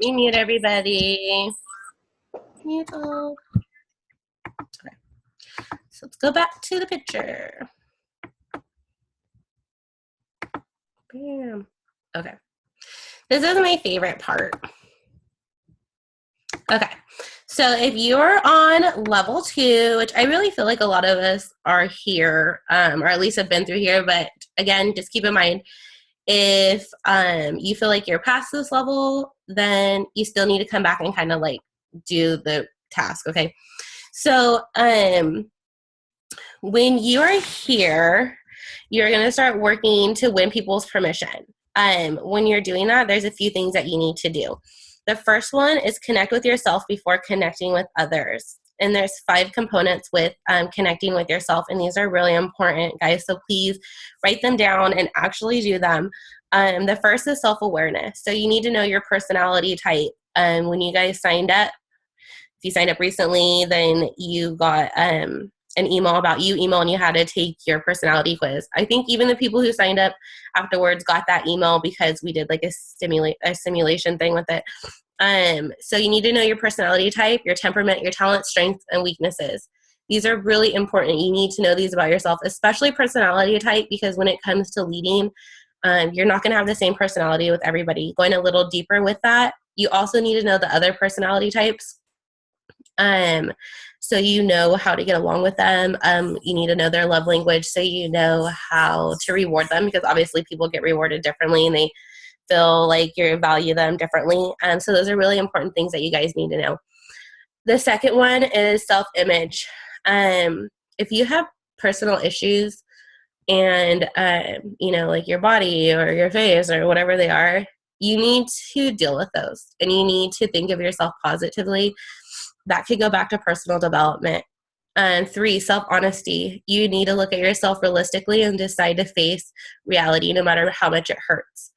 me mute everybody. Mute all. Okay. So let's go back to the picture. Bam. Okay. This is my favorite part. Okay. So if you're on level 2, which I really feel like a lot of us are here, or at least have been through here, but again, just keep in mind, if you feel like you're past this level, then you still need to come back and kind of like do the task, okay? So when you're here, you're going to start working to win people's permission. When you're doing that, there's a few things that you need to do. The first one is connect with yourself before connecting with others. And there's 5 components with connecting with yourself, and these are really important, guys. So please write them down and actually do them. The first is self-awareness. So you need to know your personality type. When you guys signed up, if you signed up recently, then you got an email about you and you had to take your personality quiz. I think even the people who signed up afterwards got that email because we did like a simulation thing with it. So you need to know your personality type, your temperament, your talents, strengths, and weaknesses. These are really important. You need to know these about yourself, especially personality type, because when it comes to leading, you're not going to have the same personality with everybody. Going a little deeper with that, you also need to know the other personality types. So you know how to get along with them. You need to know their love language so you know how to reward them, because obviously people get rewarded differently and they feel like you value them differently. So those are really important things that you guys need to know. The second one is self-image. If you have personal issues and, like your body or your face or whatever they are, you need to deal with those, and you need to think of yourself positively. That could go back to personal development. 3, self-honesty. You need to look at yourself realistically and decide to face reality no matter how much it hurts.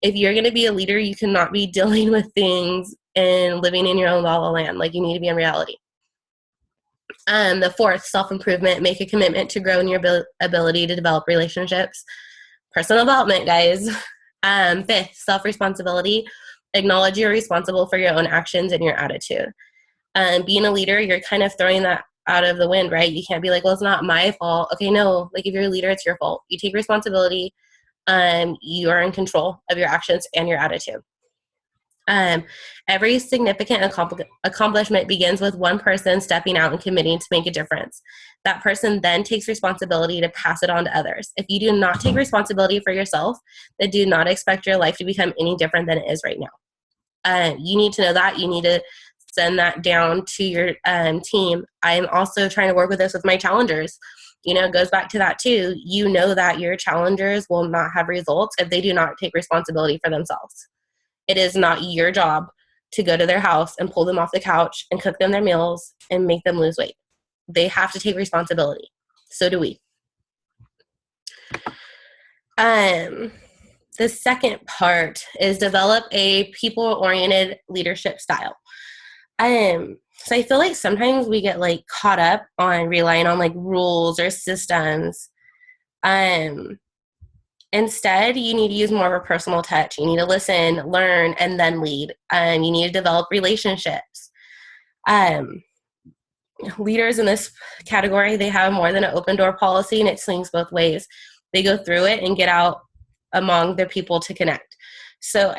If you're going to be a leader, you cannot be dealing with things and living in your own la la land. Like, you need to be in reality. The 4th, self-improvement. Make a commitment to grow in your ability to develop relationships. Personal development, guys. 5th, self-responsibility. Acknowledge you're responsible for your own actions and your attitude. Being a leader, you're kind of throwing that out of the wind, right? You can't be like, well, it's not my fault. Okay, no. Like, if you're a leader, it's your fault. You take responsibility. You are in control of your actions and your attitude. Every significant accomplishment begins with one person stepping out and committing to make a difference. That person then takes responsibility to pass it on to others. If you do not take responsibility for yourself, then do not expect your life to become any different than it is right now. You need to know that. You need to send that down to your team. I'm also trying to work with this with my challengers. It goes back to that too. You know that your challengers will not have results if they do not take responsibility for themselves. It is not your job to go to their house and pull them off the couch and cook them their meals and make them lose weight. They have to take responsibility. So do we. The second part is develop a people-oriented leadership style. So I feel like sometimes we get like caught up on relying on like rules or systems. Instead, you need to use more of a personal touch. You need to listen, learn, and then lead. You need to develop relationships. Leaders in this category, they have more than an open door policy, and it swings both ways. They go through it and get out among their people to connect. So,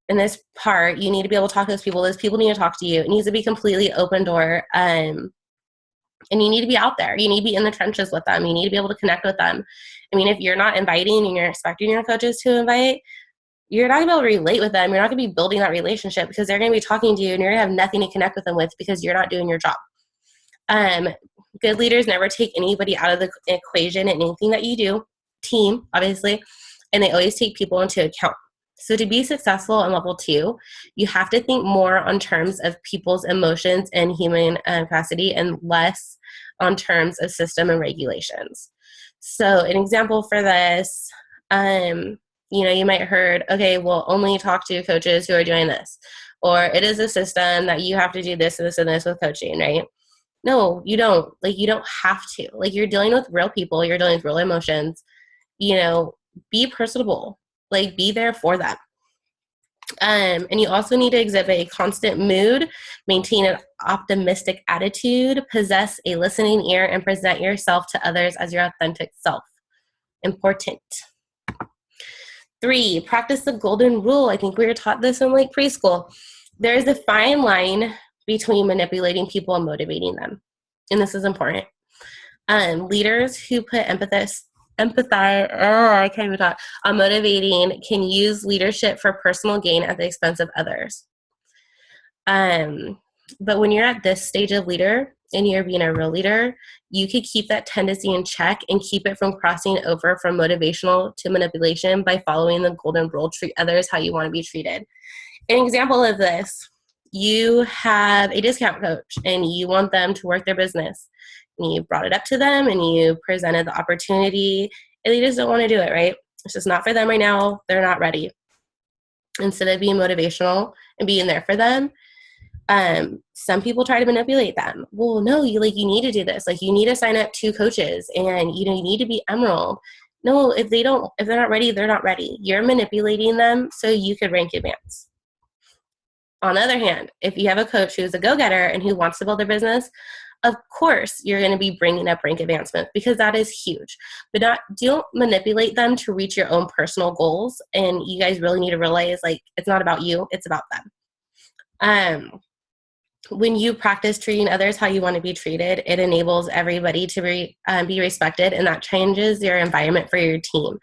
in this part, you need to be able to talk to those people. Those people need to talk to you. It needs to be completely open door. And you need to be out there. You need to be in the trenches with them. You need to be able to connect with them. If you're not inviting and you're expecting your coaches to invite, you're not going to be able to relate with them. You're not going to be building that relationship because they're going to be talking to you and you're going to have nothing to connect with them with because you're not doing your job. Good leaders never take anybody out of the equation in anything that you do, team, obviously, and they always take people into account. So to be successful in level 2, you have to think more on terms of people's emotions and human capacity and less on terms of system and regulations. So an example for this, you might have heard, okay, well, only talk to coaches who are doing this. Or it is a system that you have to do this and this and this with coaching, right? No, you don't. Like, you don't have to. Like, you're dealing with real people. You're dealing with real emotions. Be personable. Like, be there for them. And you also need to exhibit a constant mood, maintain an optimistic attitude, possess a listening ear, and present yourself to others as your authentic self. Important. 3, practice the golden rule. I think we were taught this in like preschool. There is a fine line between manipulating people and motivating them. And this is important. Leaders who put empathize I can't even talk, on motivating can use leadership for personal gain at the expense of others. But when you're at this stage of leader and you're being a real leader, you could keep that tendency in check and keep it from crossing over from motivational to manipulation by following the golden rule: treat others how you want to be treated. An example of this: you have a discount coach and you want them to work their business. And you brought it up to them and you presented the opportunity, and they just don't want to do it, right? It's just not for them right now. They're not ready. Instead of being motivational and being there for them, some people try to manipulate them. Well, no, you need to do this. Like, you need to sign up 2 coaches, and you need to be emerald. No, if they're not ready, they're not ready. You're manipulating them so you could rank advance. On the other hand, if you have a coach who's a go-getter and who wants to build their business, of course you're going to be bringing up rank advancement, because that is huge. But don't manipulate them to reach your own personal goals. And you guys really need to realize, it's not about you, it's about them. When you practice treating others how you want to be treated, it enables everybody to be respected, and that changes your environment for your team.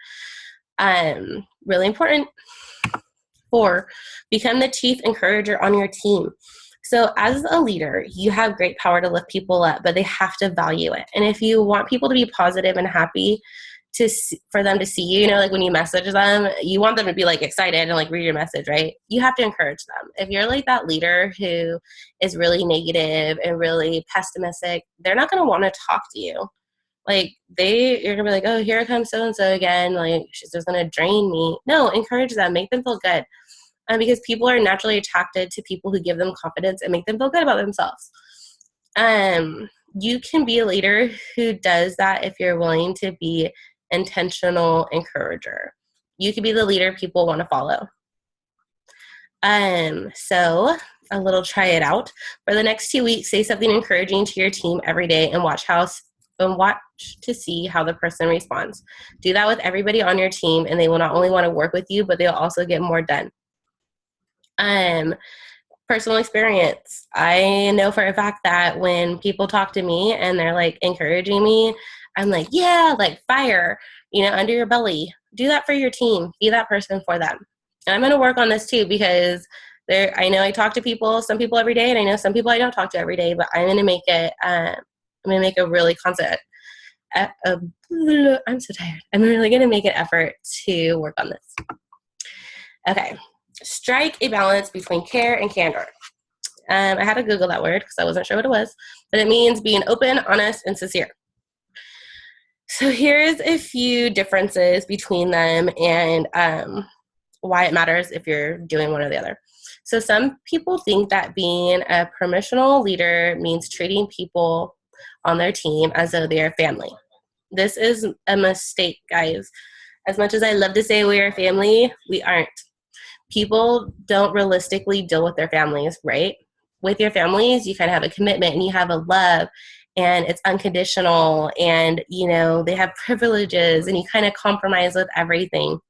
Really important. 4, become the chief encourager on your team. So as a leader, you have great power to lift people up, but they have to value it. And if you want people to be positive and happy for them to see you, when you message them, you want them to be excited and read your message, right? You have to encourage them. If you're that leader who is really negative and really pessimistic, they're not going to want to talk to you. You're going to be oh, here comes so-and-so again. She's just going to drain me. No, encourage them. Make them feel good. Because people are naturally attracted to people who give them confidence and make them feel good about themselves. You can be a leader who does that if you're willing to be intentional encourager. You can be the leader people want to follow. So a little try it out. For the next 2 weeks, say something encouraging to your team every day and watch to see how the person responds. Do that with everybody on your team, and they will not only want to work with you, but they'll also get more done. Personal experience. I know for a fact that when people talk to me and they're encouraging me, I'm yeah, fire, under your belly. Do that for your team. Be that person for them. And I'm going to work on this too, because I know I talk to some people every day, and I know some people I don't talk to every day, but I'm going to make it, a really constant, I'm so tired. I'm really going to make an effort to work on this. Okay. Strike a balance between care and candor. I had to Google that word because I wasn't sure what it was, but it means being open, honest, and sincere. So here's a few differences between them and why it matters if you're doing one or the other. So some people think that being a permissional leader means treating people on their team as though they are family. This is a mistake, guys. As much as I love to say we are family, we aren't. People don't realistically deal with their families, right? With your families, you kind of have a commitment and you have a love, and it's unconditional, and they have privileges, and you kind of compromise with everything.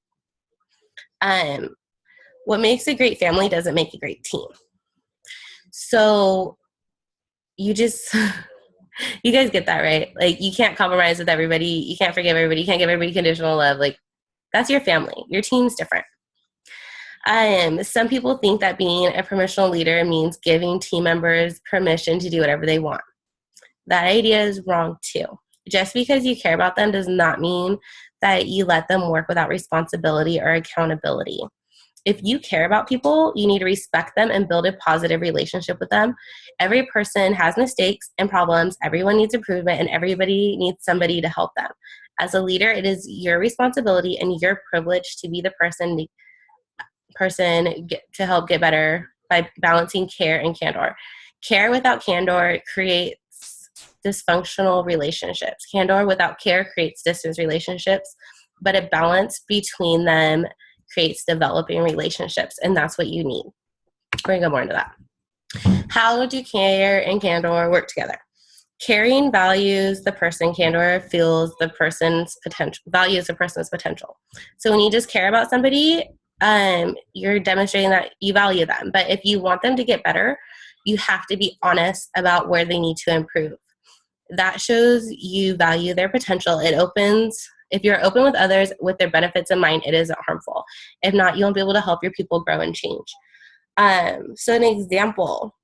What makes a great family doesn't make a great team. So you just you guys get that, right? You can't compromise with everybody, you can't forgive everybody, you can't give everybody conditional love. That's your family. Your team's different. Some people think that being a permissional leader means giving team members permission to do whatever they want. That idea is wrong too. Just because you care about them does not mean that you let them work without responsibility or accountability. If you care about people, you need to respect them and build a positive relationship with them. Every person has mistakes and problems. Everyone needs improvement, and everybody needs somebody to help them. As a leader, it is your responsibility and your privilege to be the person to help get better by balancing care and candor. Care without candor creates dysfunctional relationships. Candor without care creates distance relationships, but a balance between them creates developing relationships, and that's what you need. We're going to go more into that. How do care and candor work together? Caring values the person, candor feels the person's potential, values the person's potential. So when you just care about somebody, you're demonstrating that you value them. But if you want them to get better, you have to be honest about where they need to improve. That shows you value their potential. It opens, if you're open with others with their benefits in mind, it isn't harmful. If not, you won't be able to help your people grow and change. So an example,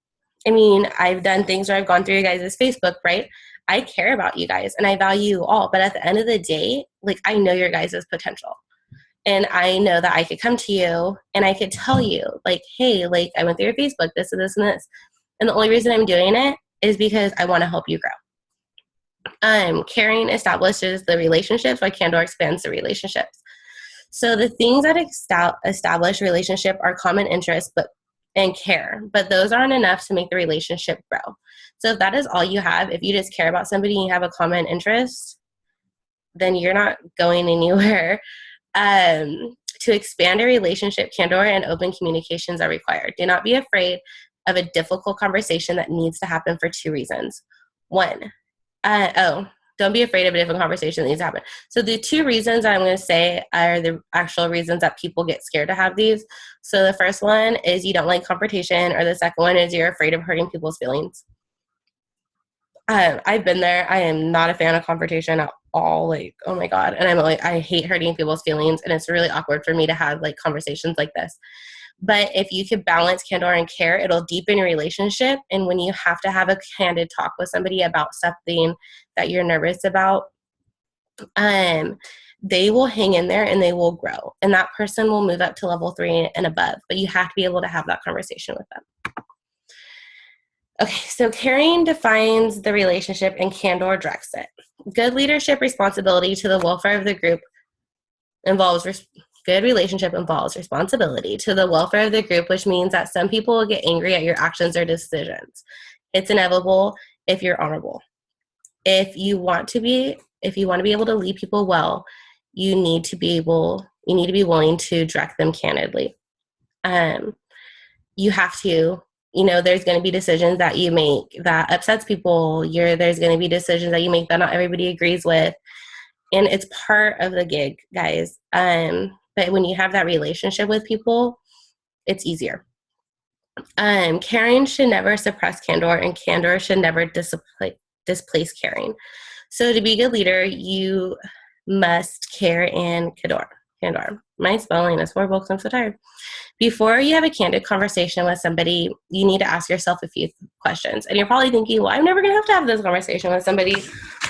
I mean, I've done things where I've gone through you guys' Facebook, right? I care about you guys and I value you all. But at the end of the day, like, I know your guys' potential. And I know that I could come to you and I could tell you, like, hey, like, I went through your Facebook, this and this and this. And the only reason I'm doing it is because I want to help you grow. Caring establishes the relationships, while candor expands the relationships. So the things that establish relationship are common interests, and care, but those aren't enough to make the relationship grow. So if that is all you have, if you just care about somebody and you have a common interest, then you're not going anywhere. To expand a relationship, candor and open communications are required. Do not be afraid of a difficult conversation that needs to happen for 2 reasons. One, don't be afraid of a different conversation that needs to happen. So the 2 reasons I'm going to say are the actual reasons that people get scared to have these. So the first one is you don't like confrontation, or the second one is you're afraid of hurting people's feelings. I've been there. I am not a fan of confrontation at all. Like, oh my God. And I'm like, I hate hurting people's feelings. And it's really awkward for me to have like conversations like this. But if you could balance candor and care, it'll deepen your relationship. And when you have to have a candid talk with somebody about something that you're nervous about, they will hang in there and they will grow. And that person will move up to level 3 and above. But you have to be able to have that conversation with them. Okay, so caring defines the relationship and candor directs it. Good leadership responsibility to the welfare of the group good relationship involves responsibility to the welfare of the group, which means that some people will get angry at your actions or decisions. It's inevitable if you're honorable. If you want to be able to lead people well, you need to be willing to direct them candidly. You have to, there's going to be decisions that you make that upsets people. There's going to be decisions that you make that not everybody agrees with. And it's part of the gig, guys. But when you have that relationship with people, it's easier. Caring should never suppress candor, and candor should never displace caring. So to be a good leader, you must care and candor. My spelling is horrible because I'm so tired. Before you have a candid conversation with somebody, you need to ask yourself a few questions. And you're probably thinking, well, I'm never going to have this conversation with somebody,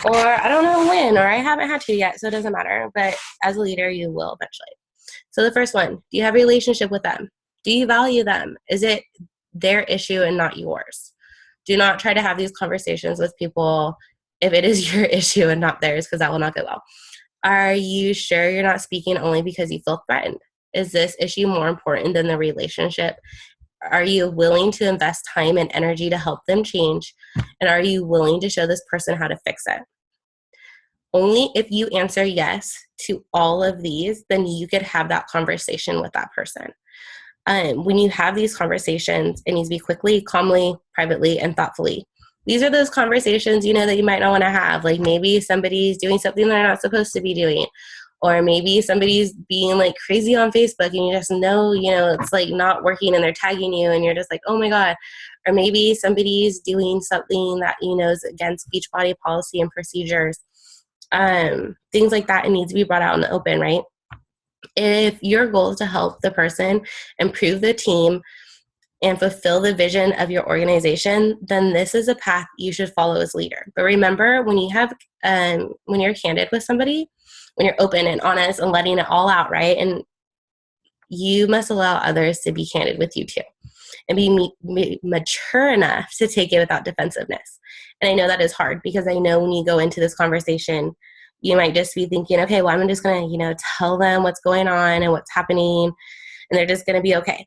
or I don't know when, or I haven't had to yet, so it doesn't matter. But as a leader, you will eventually. So the first one, do you have a relationship with them? Do you value them? Is it their issue and not yours? Do not try to have these conversations with people if it is your issue and not theirs, because that will not go well. Are you sure you're not speaking only because you feel threatened? Is this issue more important than the relationship? Are you willing to invest time and energy to help them change? And are you willing to show this person how to fix it? Only if you answer yes to all of these, then you could have that conversation with that person. When you have these conversations, it needs to be quickly, calmly, privately, and thoughtfully. These are those conversations, that you might not want to have. Like maybe somebody's doing something they're not supposed to be doing. Or maybe somebody's being like crazy on Facebook and you just know, it's like not working and they're tagging you and you're just like, oh my God. Or maybe somebody's doing something that is against Beachbody policy and procedures. Things like that, it needs to be brought out in the open, right? If your goal is to help the person improve the team and fulfill the vision of your organization, then this is a path you should follow as leader. But remember, when you're candid with somebody, when you're open and honest and letting it all out, right? And you must allow others to be candid with you too, and be mature enough to take it without defensiveness. And I know that is hard, because I know when you go into this conversation, you might just be thinking, okay, well, I'm just going to, tell them what's going on and what's happening, and they're just going to be okay.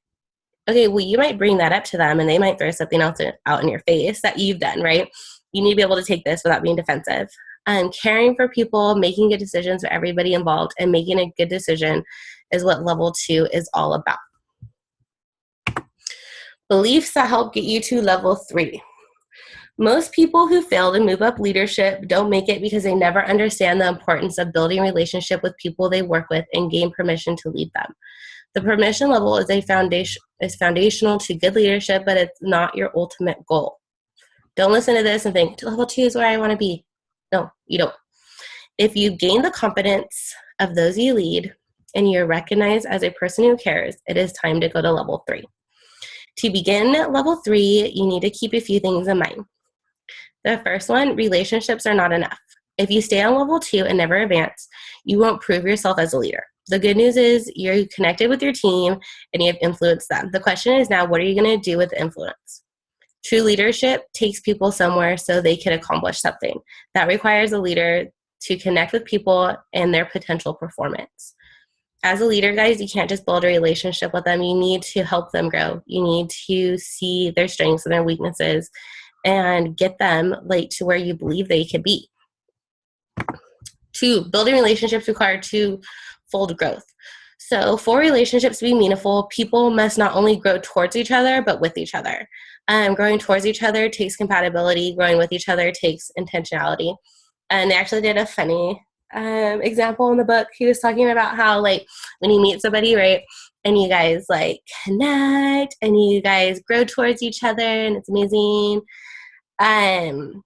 Okay, well, you might bring that up to them and they might throw something else out in your face that you've done, right? You need to be able to take this without being defensive. Caring for people, making good decisions for everybody involved, and making a good decision is what level 2 is all about. Beliefs that help get you to level 3. Most people who fail to move up leadership don't make it because they never understand the importance of building a relationship with people they work with and gain permission to lead them. The permission level is foundational to good leadership, but it's not your ultimate goal. Don't listen to this and think, level 2 is where I want to be. No, you don't. If you gain the confidence of those you lead and you're recognized as a person who cares, it is time to go to level 3. To begin at level 3, you need to keep a few things in mind. The first one, relationships are not enough. If you stay on level 2 and never advance, you won't prove yourself as a leader. The good news is you're connected with your team and you have influenced them. The question is now, what are you going to do with the influence? True leadership takes people somewhere so they can accomplish something. That requires a leader to connect with people and their potential performance. As a leader, guys, you can't just build a relationship with them. You need to help them grow. You need to see their strengths and their weaknesses and get them to where you believe they could be. 2, building relationships require twofold growth. So for relationships to be meaningful, people must not only grow towards each other, but with each other. Growing towards each other takes compatibility. Growing with each other takes intentionality. And they actually did a funny example in the book. He was talking about how when you meet somebody, right, and you guys connect and you guys grow towards each other and it's amazing. And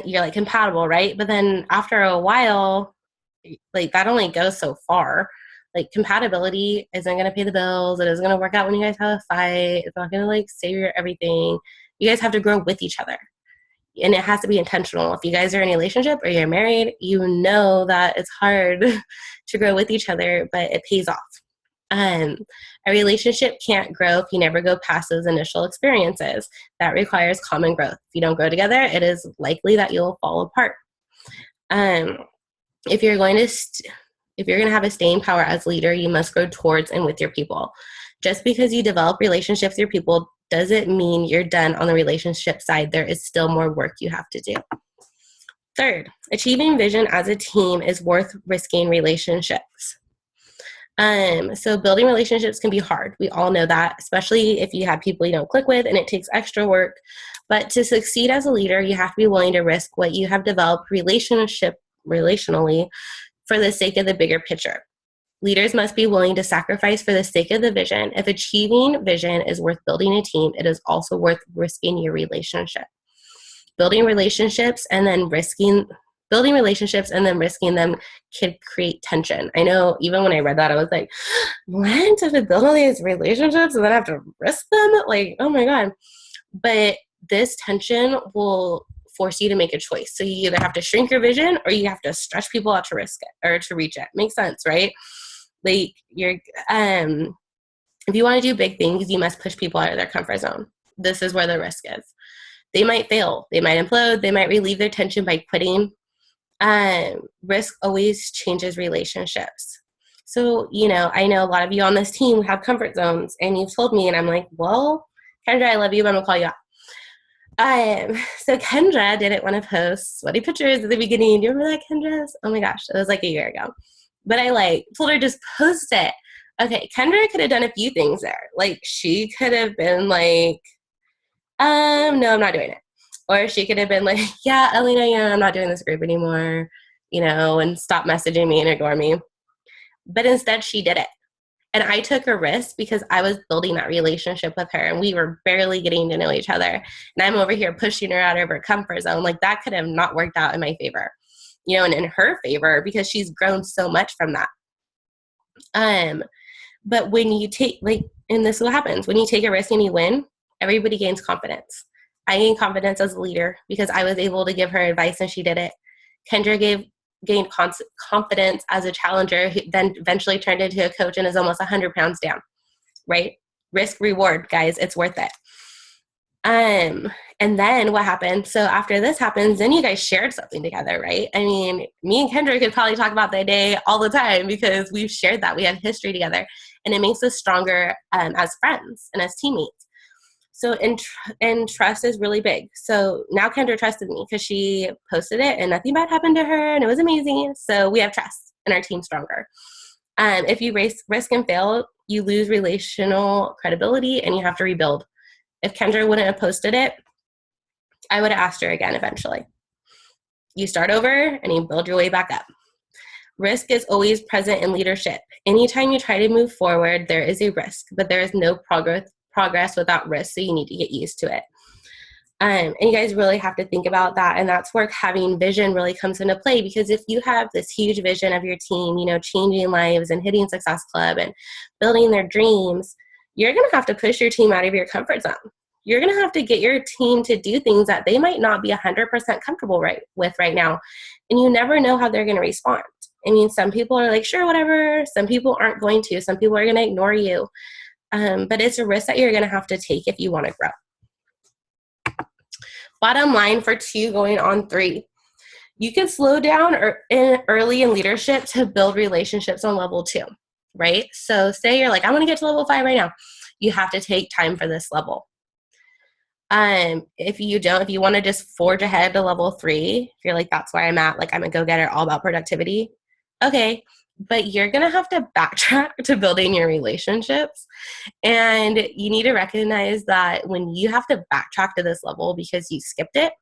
you're compatible, right? But then after a while, that only goes so far. Compatibility isn't going to pay the bills. It isn't going to work out when you guys have a fight. It's not going to save your everything. You guys have to grow with each other. And it has to be intentional. If you guys are in a relationship or you're married, you know that it's hard to grow with each other, but it pays off. A relationship can't grow if you never go past those initial experiences. That requires common growth. If you don't grow together, it is likely that you'll fall apart. If you're going to have a staying power as leader, you must grow towards and with your people. Just because you develop relationships with your people doesn't mean you're done on the relationship side. There is still more work you have to do. 3rd, achieving vision as a team is worth risking relationships. So building relationships can be hard. We all know that, especially if you have people you don't click with and it takes extra work. But to succeed as a leader, you have to be willing to risk what you have developed relationally for the sake of the bigger picture. Leaders must be willing to sacrifice for the sake of the vision. If achieving vision is worth building a team, it is also worth risking your relationship. Building relationships and then risking them can create tension. I know even when I read that, I was like, what? I have to build all these relationships and then I have to risk them? Oh my God. But this tension will force you to make a choice. So you either have to shrink your vision or you have to stretch people out to risk it or to reach it. Makes sense, right? If you want to do big things, you must push people out of their comfort zone. This is where the risk is. They might fail. They might implode. They might relieve their tension by quitting. Risk always changes relationships. So, I know a lot of you on this team have comfort zones and you've told me and I'm like, well, Kendra, I love you, but I'm going to call you out. So Kendra didn't want to post sweaty pictures at the beginning. Do you remember that, Kendra? Oh my gosh, it was a year ago. But I told her just post it. Okay, Kendra could have done a few things there. She could have been no, I'm not doing it. Or she could have been yeah, Alina, I'm not doing this group anymore, and stop messaging me and ignore me. But instead she did it. And I took a risk because I was building that relationship with her and we were barely getting to know each other. And I'm over here pushing her out of her comfort zone. That could have not worked out in my favor, and in her favor because she's grown so much from that. But when you take, and this is what happens, when you take a risk and you win, everybody gains confidence. I gained confidence as a leader because I was able to give her advice and she did it. Kendra gained confidence as a challenger who then eventually turned into a coach and is almost 100 pounds down, right? Risk reward, guys, it's worth it. And then what happened? So after this happens, then you guys shared something together, right? I mean, me and Kendra could probably talk about that day all the time because we've shared that. We have history together and it makes us stronger as friends and as teammates. So, and trust is really big. So now Kendra trusted me because she posted it and nothing bad happened to her and it was amazing. So we have trust and our team's stronger. If you risk and fail, you lose relational credibility and you have to rebuild. If Kendra wouldn't have posted it, I would have asked her again eventually. You start over and you build your way back up. Risk is always present in leadership. Anytime you try to move forward, there is a risk, but there is no progress without risk, so you need to get used to it. And you guys really have to think about that, and that's where having vision really comes into play, because if you have this huge vision of your team, you know, changing lives and hitting Success Club and building their dreams, you're going to have to push your team out of your comfort zone. You're going to have to get your team to do things that they might not be 100% comfortable with right now, and you never know how they're going to respond. I mean, some people are like, sure, whatever. Some people aren't going to. Some people are going to ignore you. But it's a risk that you're going to have to take if you want to grow. Bottom line for 2 going on 3, you can slow down early in leadership to build relationships on level 2, right? So say you're like, I want to get to level 5 right now. You have to take time for this level. If you want to just forge ahead to level 3, if you're like, that's where I'm at, like I'm a go-getter, all about productivity. Okay, but you're going to have to backtrack to building your relationships. And you need to recognize that when you have to backtrack to this level because you skipped it,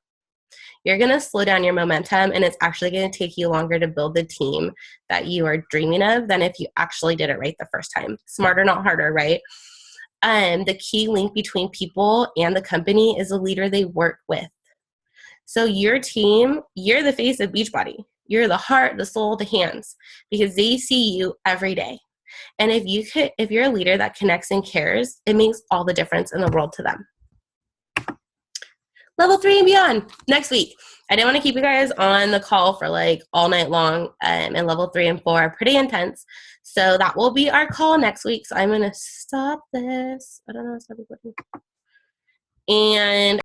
you're going to slow down your momentum, and it's actually going to take you longer to build the team that you are dreaming of than if you actually did it right the first time. Smarter, not harder, right? The key link between people and the company is the leader they work with. So your team, you're the face of Beachbody. You're the heart, the soul, the hands, because they see you every day. And if you're a leader that connects and cares, it makes all the difference in the world to them. Level 3 and beyond, next week. I didn't want to keep you guys on the call for like all night long, and level 3 and 4 are pretty intense. So that will be our call next week. So I'm going to stop this. I don't know. Stop recording. And